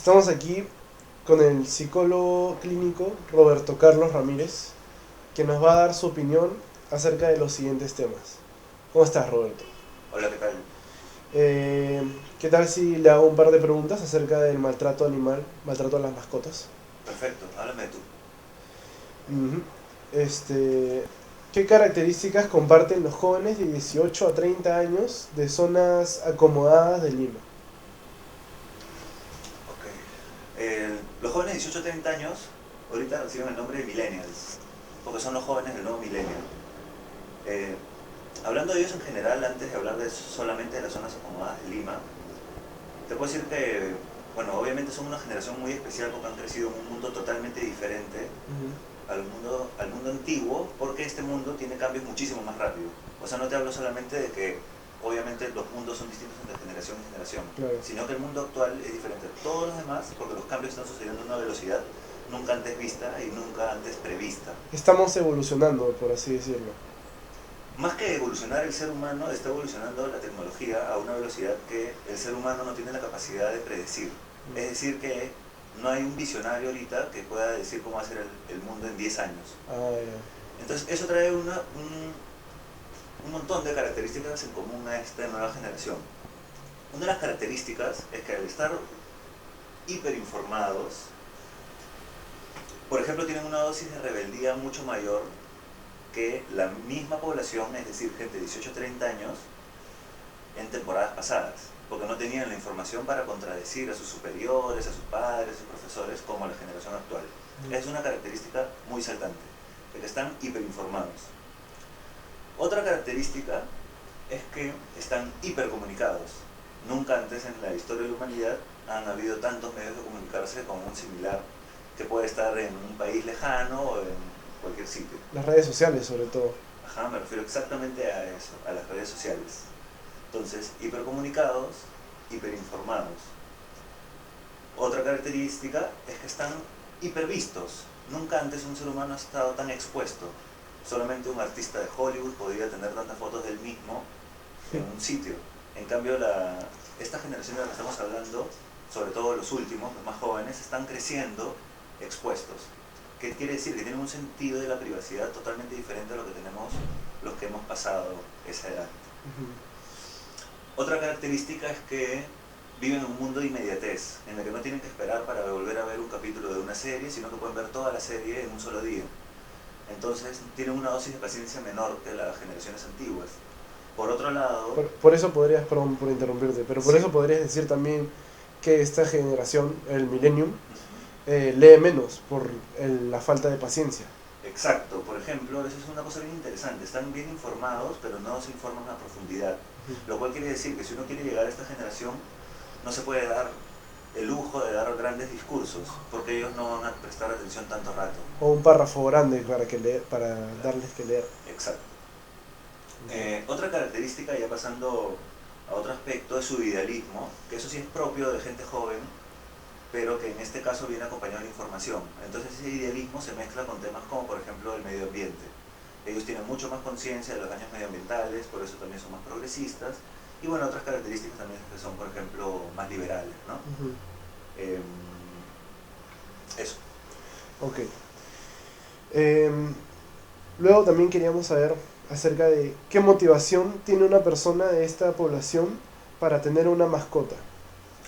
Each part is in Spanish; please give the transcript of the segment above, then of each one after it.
Estamos aquí con el psicólogo clínico Roberto Carlos Ramírez, que nos va a dar su opinión acerca de los siguientes temas. ¿Cómo estás, Roberto? Hola, ¿qué tal? Eh, ¿Qué tal si le hago un par de preguntas acerca del maltrato animal, maltrato a las mascotas? Perfecto, háblame de tú. Ujú. Este, ¿Qué características comparten los jóvenes de 18 a 30 años de zonas acomodadas de Lima? Ok. Los jóvenes de 18 a 30 años ahorita reciben el nombre de millennials, porque son los jóvenes del nuevo milenio. Eh, Hablando de ellos en general, antes de hablar solamente de las zonas acomodadas de Lima, te puedo decir que, bueno, obviamente son una generación muy especial porque han crecido en un mundo totalmente diferente Ujú. al mundo antiguo, porque este mundo tiene cambios muchísimo más rápido. O sea, no te hablo solamente de que obviamente los mundos son distintos entre generación y generación, Claro. sino que el mundo actual es diferente a todos los demás porque los cambios están sucediendo a una velocidad nunca antes vista y nunca antes prevista. Estamos evolucionando, por así decirlo. Más que evolucionar el ser humano, está evolucionando la tecnología a una velocidad que el ser humano no tiene la capacidad de predecir. Es decir, que no hay un visionario ahorita que pueda decir cómo va a ser el mundo en 10 años. Ah, ya. Entonces eso trae un montón de características en común a esta nueva generación. Una de las características es que al estar hiperinformados, por ejemplo, tienen una dosis de rebeldía mucho mayor que la misma población, es decir, gente de 18 a 30 años, en temporadas pasadas, porque no tenían la información para contradecir a sus superiores, a sus padres, a sus profesores, como la generación actual. Es una característica muy saltante, de que están hiperinformados. Otra característica es que están hipercomunicados. Nunca antes en la historia de la humanidad han habido tantos medios de comunicarse con un similar que puede estar en un país lejano o en cualquier sitio. Las redes sociales, sobre todo. Ajá, me refiero exactamente a eso, a las redes sociales. Entonces, hipercomunicados, hiperinformados. Otra característica es que están hipervistos. Nunca antes un ser humano ha estado tan expuesto. Solamente un artista de Hollywood podría tener tantas fotos del mismo en un sitio. En cambio, esta generación de la que estamos hablando, sobre todo los últimos, los más jóvenes, están creciendo expuestos. ¿Qué quiere decir? Que tienen un sentido de la privacidad totalmente diferente a lo que tenemos los que hemos pasado esa edad. Ujú. Otra característica es que viven en un mundo de inmediatez, en el que no tienen que esperar para volver a ver un capítulo de una serie, sino que pueden ver toda la serie en un solo día. Entonces tienen una dosis de paciencia menor que las generaciones antiguas. Por otro lado, Por eso podrías, perdón por interrumpirte, pero por sí, eso podrías decir también que esta generación, el millennium, uh-huh, lee menos por la falta de paciencia. exacto. Por ejemplo, eso es una cosa bien interesante. Están bien informados, pero no se informan a profundidad. Lo cual quiere decir que si uno quiere llegar a esta generación, no se puede dar el lujo de dar grandes discursos, porque ellos no van a prestar atención tanto rato. O un párrafo grande para, que leer, para Claro. darles que leer. Exacto. Otra característica, ya pasando a otro aspecto, es su idealismo, que eso sí es propio de gente joven, pero que en este caso viene acompañado de información. Entonces ese idealismo se mezcla con temas como por ejemplo el medio ambiente. Ellos tienen mucho más conciencia de los daños medioambientales, por eso también son más progresistas, y bueno, otras características también que son por ejemplo más liberales, ¿no? Ujú. Eh, Eso. Ok. Em, Luego también queríamos saber acerca de qué motivación tiene una persona de esta población para tener una mascota.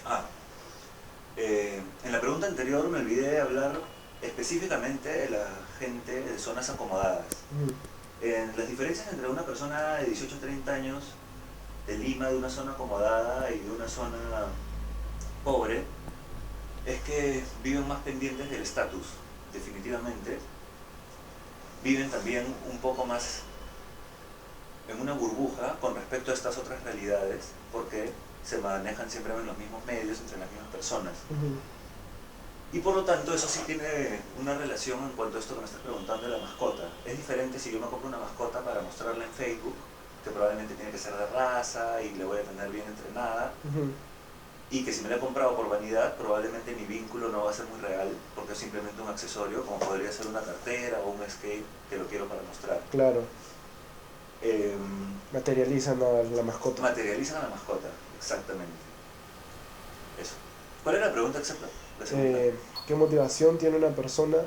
Ah, en la pregunta anterior me olvidé de hablar específicamente de la gente de zonas acomodadas. Ujú. Las diferencias entre una persona de 18 a 30 años de Lima, de una zona acomodada y de una zona pobre, es que viven más pendientes del estatus, definitivamente. Viven también un poco más en una burbuja con respecto a estas otras realidades, porque se manejan siempre en los mismos medios, entre las mismas personas. Ujú. Y por lo tanto eso sí tiene una relación en cuanto a esto que me estás preguntando de la mascota. Es diferente si yo me compro una mascota para mostrarla en Facebook, que probablemente tiene que ser de raza y le voy a tener bien entrenada, Ujú. y que si me la he comprado por vanidad, probablemente mi vínculo no va a ser muy real, porque es simplemente un accesorio, como podría ser una cartera o un skate que lo quiero para mostrar. Claro, Eh, materializan a la mascota. Materializan a la mascota, exactamente. Eso. ¿Cuál era la pregunta exacta? La segunda. ¿Qué motivación tiene una persona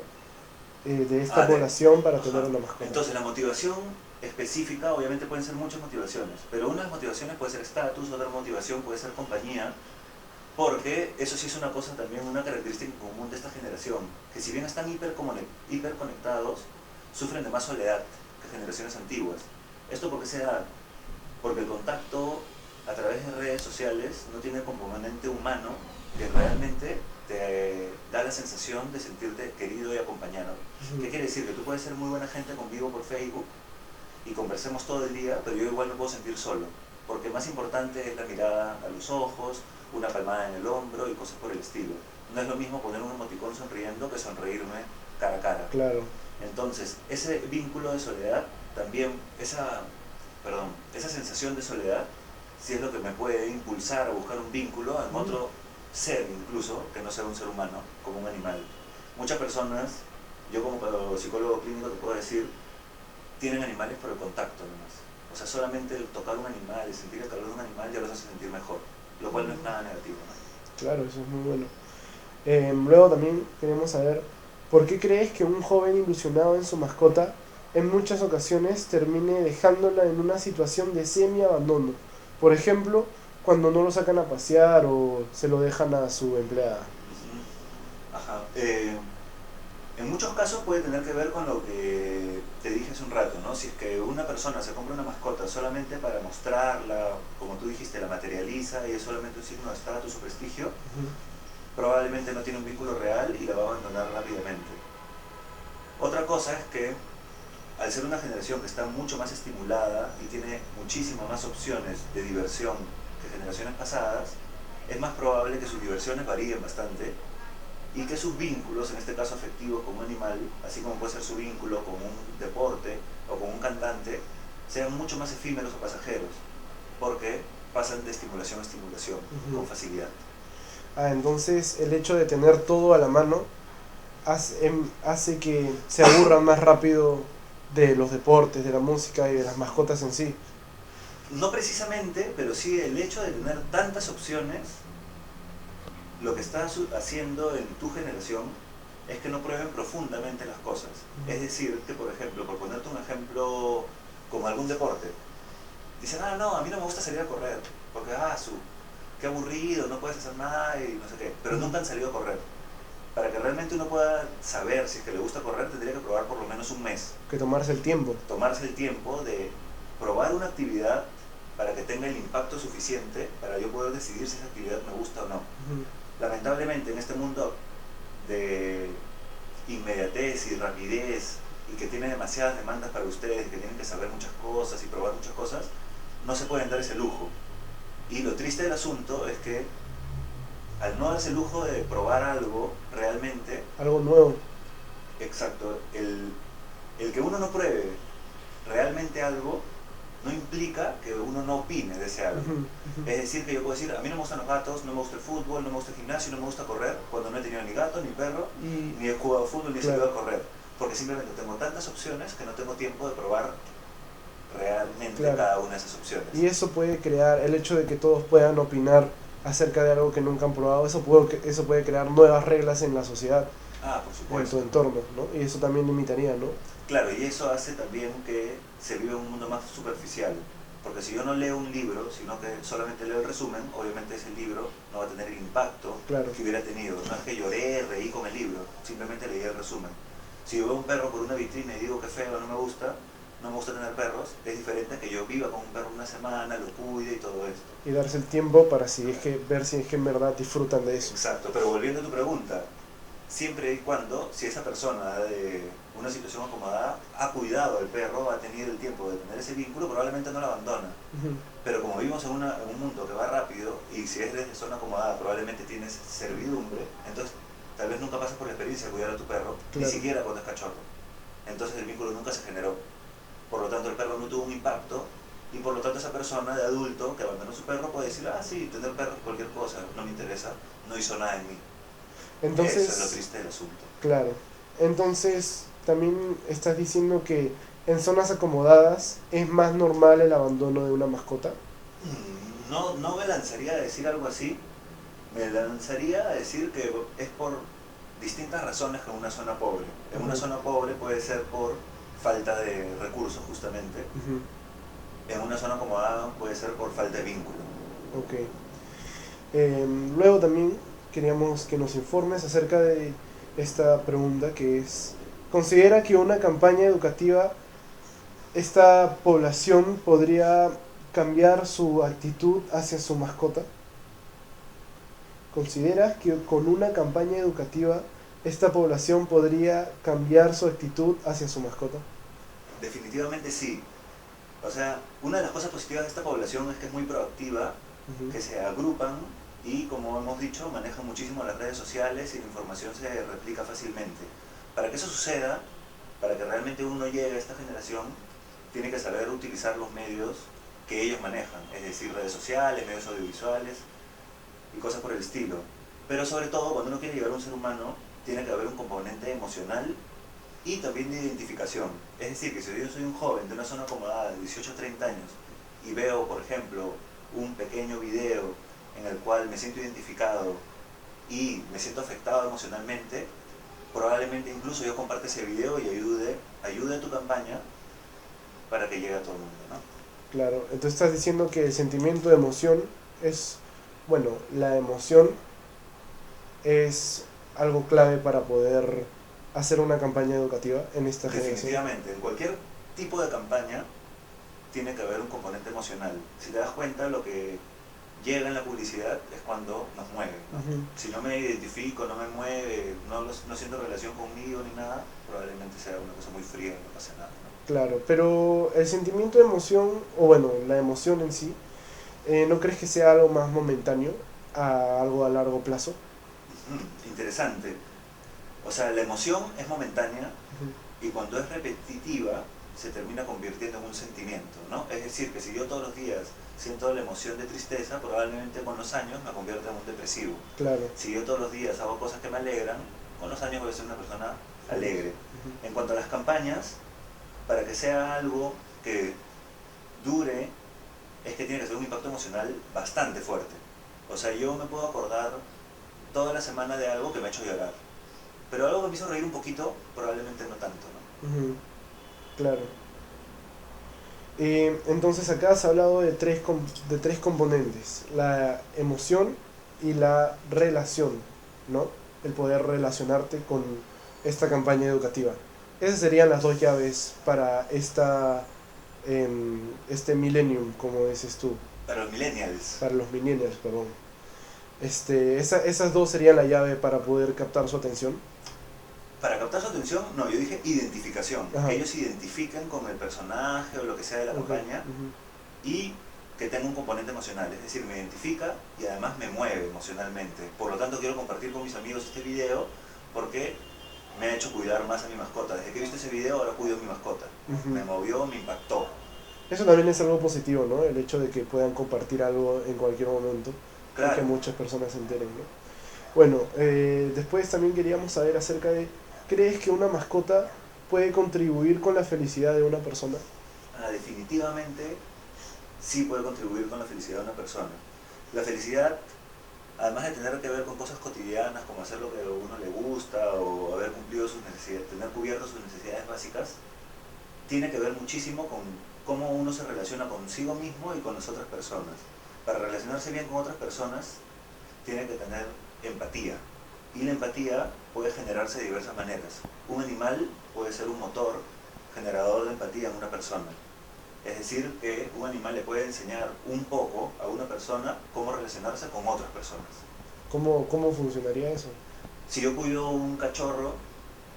de esta Ah, población para ajá. tener una mascota? Entonces, la motivación específica, obviamente pueden ser muchas motivaciones, pero una de las motivaciones puede ser estatus, otra motivación puede ser compañía, porque eso sí es una cosa también, una característica común de esta generación, que si bien están hiperconectados, sufren de más soledad que generaciones antiguas. ¿Esto por qué se da? Porque el contacto a través de redes sociales no tiene el componente humano que realmente te da la sensación de sentirte querido y acompañado. ¿Qué quiere decir? Que tú puedes ser muy buena gente conmigo por Facebook y conversemos todo el día, pero yo igual me puedo sentir solo, porque más importante es la mirada a los ojos, una palmada en el hombro y cosas por el estilo. No es lo mismo poner un emoticón sonriendo que sonreírme cara a cara. Claro. Entonces, ese vínculo de soledad, también esa sensación de soledad, si es lo que me puede impulsar a buscar un vínculo en otro ser incluso, que no sea un ser humano, como un animal. Muchas personas, yo como psicólogo clínico te puedo decir, tienen animales por el contacto nomás. O sea, solamente el tocar un animal, el sentir el calor de un animal ya los hace sentir mejor, lo cual no es nada negativo, ¿no? Claro, eso es muy bueno. Luego también queremos saber, ¿por qué crees que un joven ilusionado en su mascota en muchas ocasiones termine dejándola en una situación de semi-abandono? Por ejemplo, cuando no lo sacan a pasear o se lo dejan a su empleada. Ajá. En muchos casos puede tener que ver con lo que te dije hace un rato, ¿no? Si es que una persona se compra una mascota solamente para mostrarla, como tú dijiste, la materializa y es solamente un signo de estatus o prestigio, probablemente no tiene un vínculo real y la va a abandonar rápidamente. Otra cosa es que al ser una generación que está mucho más estimulada y tiene muchísimas más opciones de diversión que generaciones pasadas, es más probable que sus diversiones varíen bastante y que sus vínculos, en este caso afectivos con un animal, así como puede ser su vínculo con un deporte o con un cantante, sean mucho más efímeros o pasajeros, porque pasan de estimulación a estimulación con facilidad. Entonces el hecho de tener todo a la mano hace que se aburran más rápido de los deportes, de la música y de las mascotas en sí. No precisamente, pero sí el hecho de tener tantas opciones, lo que está haciendo en tu generación es que no prueben profundamente las cosas. Es decir, que por ejemplo, por ponerte un ejemplo como algún deporte, dicen, no, a mí no me gusta salir a correr, porque qué aburrido, no puedes hacer nada y no sé qué, pero nunca han salido a correr. Para que realmente uno pueda saber si es que le gusta correr, tendría que probar por lo menos un mes. Que tomarse el tiempo. Tomarse el tiempo de probar una actividad para que tenga el impacto suficiente para yo poder decidir si esa actividad me gusta o no. Lamentablemente en este mundo de inmediatez y rapidez y que tiene demasiadas demandas para ustedes, que tienen que saber muchas cosas y probar muchas cosas, no se pueden dar ese lujo. Y lo triste del asunto es que al no darse el lujo de probar algo realmente, algo nuevo, exacto, el que uno no pruebe realmente algo no implica que uno no opine de ese algo. Es decir, que yo puedo decir, a mí no me gustan los gatos, no me gusta el fútbol, no me gusta el gimnasio, no me gusta correr, cuando no he tenido ni gato, ni perro, ni he jugado fútbol, ni he salido a correr, porque simplemente tengo tantas opciones que no tengo tiempo de probar realmente cada una de esas opciones. Y eso puede crear, el hecho de que todos puedan opinar acerca de algo que nunca han probado, eso puede crear nuevas reglas en la sociedad, por supuesto, en tu entorno, ¿no? Y eso también limitaría, ¿no? Claro, y eso hace también que se vive un mundo más superficial, porque si yo no leo un libro, sino que solamente leo el resumen, obviamente ese libro no va a tener el impacto que hubiera tenido. No es que lloré, reí con el libro, simplemente leí el resumen. Si yo veo un perro por una vitrina y digo que feo, no me gusta tener perros, es diferente a que yo viva con un perro una semana, lo cuide y todo esto. Y darse el tiempo para ver si es que en verdad disfrutan de eso. Exacto, pero volviendo a tu pregunta, siempre y cuando, si esa persona de una situación acomodada ha cuidado al perro, ha tenido el tiempo de tener ese vínculo, probablemente no lo abandona. Pero como vivimos en un mundo que va rápido, y si es desde zona acomodada probablemente tienes servidumbre, entonces tal vez nunca pasas por la experiencia de cuidar a tu perro, ni siquiera cuando es cachorro. Entonces el vínculo nunca se generó. Por lo tanto el perro no tuvo un impacto, y por lo tanto esa persona de adulto que abandonó a su perro puede decir, sí, tener perro es cualquier cosa, no me interesa, no hizo nada en mí. Entonces, eso es lo triste del asunto. Claro. Entonces, también estás diciendo que en zonas acomodadas es más normal el abandono de una mascota. No me lanzaría a decir algo así. Me lanzaría a decir que es por distintas razones que en una zona pobre. En una zona pobre puede ser por falta de recursos, justamente. En una zona acomodada puede ser por falta de vínculo. Ok. Luego también queríamos que nos informes acerca de esta pregunta que es, ¿considera que una campaña educativa, esta población podría cambiar su actitud hacia su mascota? ¿Consideras que con una campaña educativa esta población podría cambiar su actitud hacia su mascota? Definitivamente sí. O sea, una de las cosas positivas de esta población es que es muy proactiva, que se agrupan y, como hemos dicho, manejan muchísimo las redes sociales y la información se replica fácilmente. Para que eso suceda, para que realmente uno llegue a esta generación, tiene que saber utilizar los medios que ellos manejan, es decir, redes sociales, medios audiovisuales y cosas por el estilo. Pero sobre todo, cuando uno quiere llegar a un ser humano, tiene que haber un componente emocional y también de identificación. Es decir, que si yo soy un joven de una zona acomodada de 18 a 30 años y veo, por ejemplo, un pequeño video en el cual me siento identificado y me siento afectado emocionalmente, probablemente incluso yo comparte ese video y ayude a tu campaña para que llegue a todo el mundo, ¿no? Claro, entonces estás diciendo que el sentimiento de emoción es, bueno, la emoción es algo clave para poder hacer una campaña educativa en esta generación. Definitivamente, en cualquier tipo de campaña tiene que haber un componente emocional. Si te das cuenta, lo que llega en la publicidad es cuando nos mueve, ¿no? Si no me identifico, no me mueve, no siento relación conmigo ni nada, probablemente sea una cosa muy fría y no pase nada, ¿no? Claro, pero el sentimiento de emoción, o bueno, la emoción en sí, ¿no crees que sea algo más momentáneo, a algo a largo plazo? Interesante. O sea, la emoción es momentánea y cuando es repetitiva se termina convirtiendo en un sentimiento, ¿no? Es decir, que si yo todos los días siento la emoción de tristeza, probablemente con los años me convierta en un depresivo. Claro. Si yo todos los días hago cosas que me alegran, con los años voy a ser una persona alegre. En cuanto a las campañas, para que sea algo que dure, es que tiene que ser un impacto emocional bastante fuerte. O sea, yo me puedo acordar toda la semana de algo que me ha hecho llorar, pero algo que me hizo reír un poquito, probablemente no tanto, ¿no? Claro. Entonces acá se ha hablado de de tres componentes, la emoción y la relación, ¿no? El poder relacionarte con esta campaña educativa. Esas serían las dos llaves para este millennium, como dices tú. Para los millennials. Para los millennials, perdón. Esas dos serían la llave para poder captar su atención. Para captar su atención, no, yo dije identificación. Ajá. Que ellos se identifiquen con el personaje o lo que sea de la campaña y que tenga un componente emocional. Es decir, me identifica y además me mueve emocionalmente. Por lo tanto, quiero compartir con mis amigos este video porque me ha hecho cuidar más a mi mascota. Desde que he visto ese video, ahora cuido a mi mascota. Me movió, me impactó. Eso también es algo positivo, ¿no? El hecho de que puedan compartir algo en cualquier momento. Claro. Y que muchas personas se enteren, ¿no? Bueno, después también queríamos saber acerca de, ¿crees que una mascota puede contribuir con la felicidad de una persona? Definitivamente sí puede contribuir con la felicidad de una persona. La felicidad, además de tener que ver con cosas cotidianas como hacer lo que a uno le gusta o haber cumplido sus necesidades, tener cubierto sus necesidades básicas, tiene que ver muchísimo con cómo uno se relaciona consigo mismo y con las otras personas. Para relacionarse bien con otras personas tiene que tener empatía, y la empatía puede generarse de diversas maneras. Un animal puede ser un motor generador de empatía en una persona. Es decir, que un animal le puede enseñar un poco a una persona cómo relacionarse con otras personas. ¿Cómo funcionaría eso? Si yo cuido un cachorro,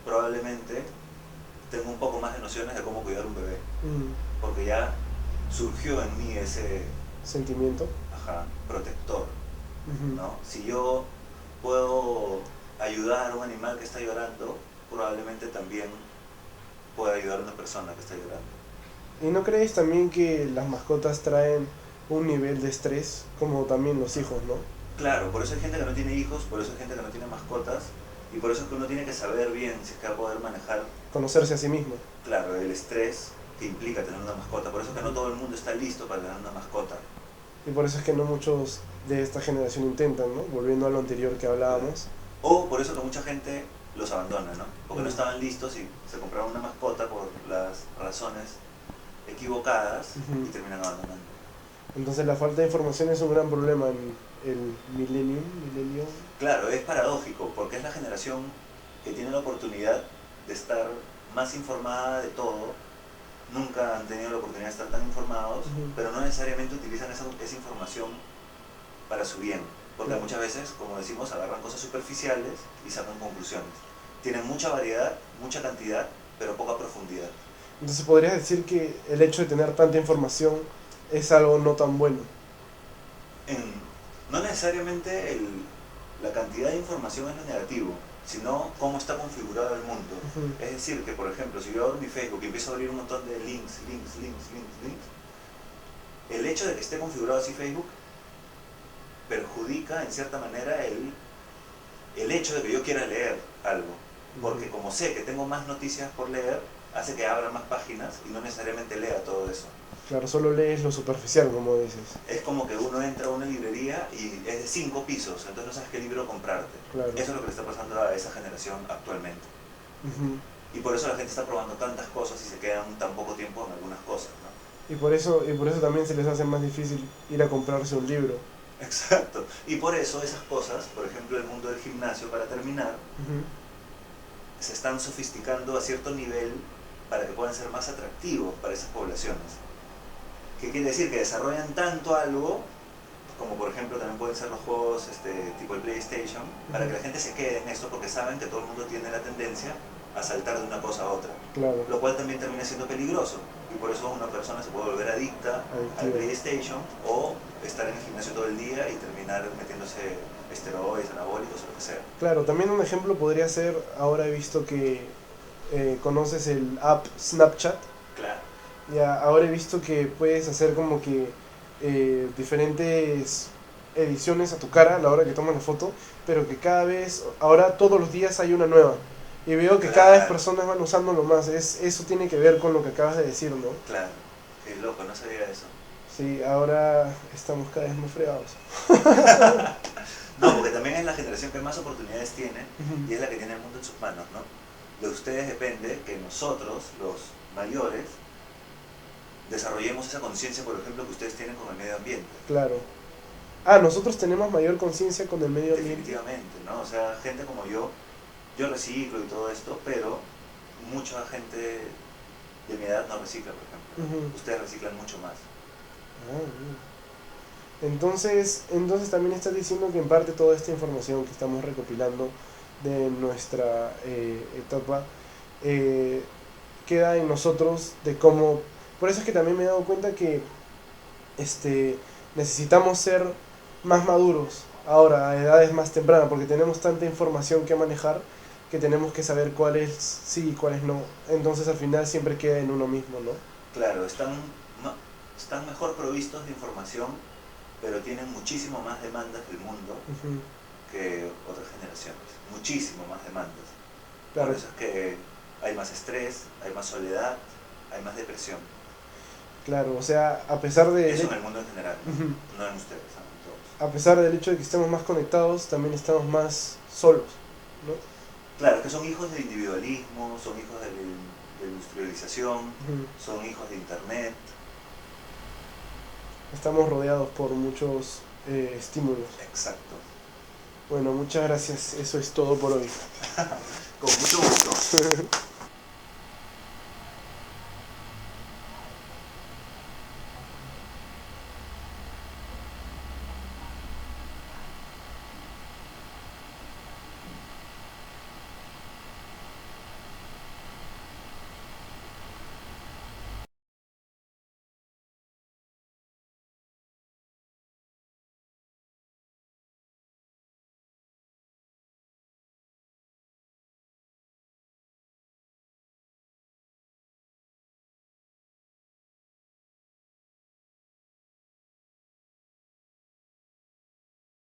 probablemente tengo un poco más de nociones de cómo cuidar un bebé. Porque ya surgió en mí ese sentimiento protector, ¿no? Si yo puedo ayudar a un animal que está llorando, probablemente también pueda ayudar a una persona que está llorando. ¿Y no crees también que las mascotas traen un nivel de estrés, como también los hijos, no? Claro, por eso hay gente que no tiene hijos, por eso hay gente que no tiene mascotas, y por eso es que uno tiene que saber bien si es que va a poder manejar... Conocerse a sí mismo. Claro, el estrés que implica tener una mascota. Por eso es que no todo el mundo está listo para tener una mascota. Y por eso es que no muchos de esta generación intentan, ¿no? Volviendo a lo anterior que hablábamos. O por eso que mucha gente los abandona, ¿no? Porque no Mm. estaban listos y se compraron una mascota por las razones equivocadas Ujú. y terminan abandonando. Entonces la falta de información es un gran problema en el milenio. Claro, es paradójico porque es la generación que tiene la oportunidad de estar más informada de todo. Nunca han tenido la oportunidad de estar tan informados, Ujú. pero no necesariamente utilizan esa información para su bien. Porque Claro. muchas veces, como decimos, agarran cosas superficiales y sacan conclusiones. Tienen mucha variedad, mucha cantidad, pero poca profundidad. Entonces podrías decir que el hecho de tener tanta información es algo no tan bueno. No necesariamente la cantidad de información es lo negativo, sino cómo está configurado el mundo. Ujú. Es decir, que por ejemplo, si yo abro mi Facebook y empiezo a abrir un montón de links, el hecho de que esté configurado así Facebook perjudica en cierta manera el hecho de que yo quiera leer algo. Porque como sé que tengo más noticias por leer, hace que abra más páginas y no necesariamente lea todo eso. Claro, solo lees lo superficial, como dices. Es como que uno entra a una librería y es de 5 pisos, entonces no sabes qué libro comprarte. Claro. Eso es lo que le está pasando a esa generación actualmente. Ujú. Y por eso la gente está probando tantas cosas y se quedan tan poco tiempo en algunas cosas, ¿no? Y por eso también se les hace más difícil ir a comprarse un libro. Exacto. Y por eso esas cosas, por ejemplo el mundo del gimnasio, para terminar, Ujú. se están sofisticando a cierto nivel para que puedan ser más atractivos para esas poblaciones. ¿Qué quiere decir? Que desarrollan tanto algo, como por ejemplo también pueden ser los juegos tipo el PlayStation, para que la gente se quede en esto porque saben que todo el mundo tiene la tendencia a saltar de una cosa a otra. Claro. Lo cual también termina siendo peligroso. Y por eso una persona se puede volver adicta al PlayStation o estar en el gimnasio todo el día y terminar metiéndose esteroides, anabólicos o lo que sea. Claro, también un ejemplo podría ser, ahora he visto que conoces el app Snapchat. Claro. Ya, ahora he visto que puedes hacer como que diferentes ediciones a tu cara a la hora que tomas la foto, pero que cada vez, ahora todos los días hay una nueva. Y veo que cada vez personas van usándolo más. Eso tiene que ver con lo que acabas de decir, ¿no? Claro, qué loco, no sabía eso. Sí, ahora estamos cada vez más fregados. No, porque también es la generación que más oportunidades tiene y es la que tiene el mundo en sus manos, ¿no? De ustedes depende que nosotros, los mayores, desarrollemos esa conciencia, por ejemplo, que ustedes tienen con el medio ambiente. Claro. Ah, nosotros tenemos mayor conciencia con el medio ambiente. Definitivamente, ¿no? O sea, gente como yo reciclo y todo esto, pero mucha gente de mi edad no recicla, por ejemplo. Ustedes reciclan mucho más. Entonces también estás diciendo que en parte toda esta información que estamos recopilando de nuestra etapa queda en nosotros de cómo... Por eso es que también me he dado cuenta que necesitamos ser más maduros ahora, a edades más tempranas, porque tenemos tanta información que manejar que tenemos que saber cuáles sí y cuáles no. Entonces al final siempre queda en uno mismo, ¿no? Claro, están mejor provistos de información, pero tienen muchísimo más demandas del mundo que otras generaciones. Muchísimo más demandas. Claro. Por eso es que hay más estrés, hay más soledad, hay más depresión. Claro, o sea, a pesar de... Eso en el mundo en general, no en ustedes, en todos. A pesar del hecho de que estemos más conectados, también estamos más solos, ¿no? Claro, que son hijos del individualismo, son hijos de la industrialización, son hijos de internet. Estamos rodeados por muchos estímulos. Exacto. Bueno, muchas gracias. Eso es todo por hoy. Con mucho gusto.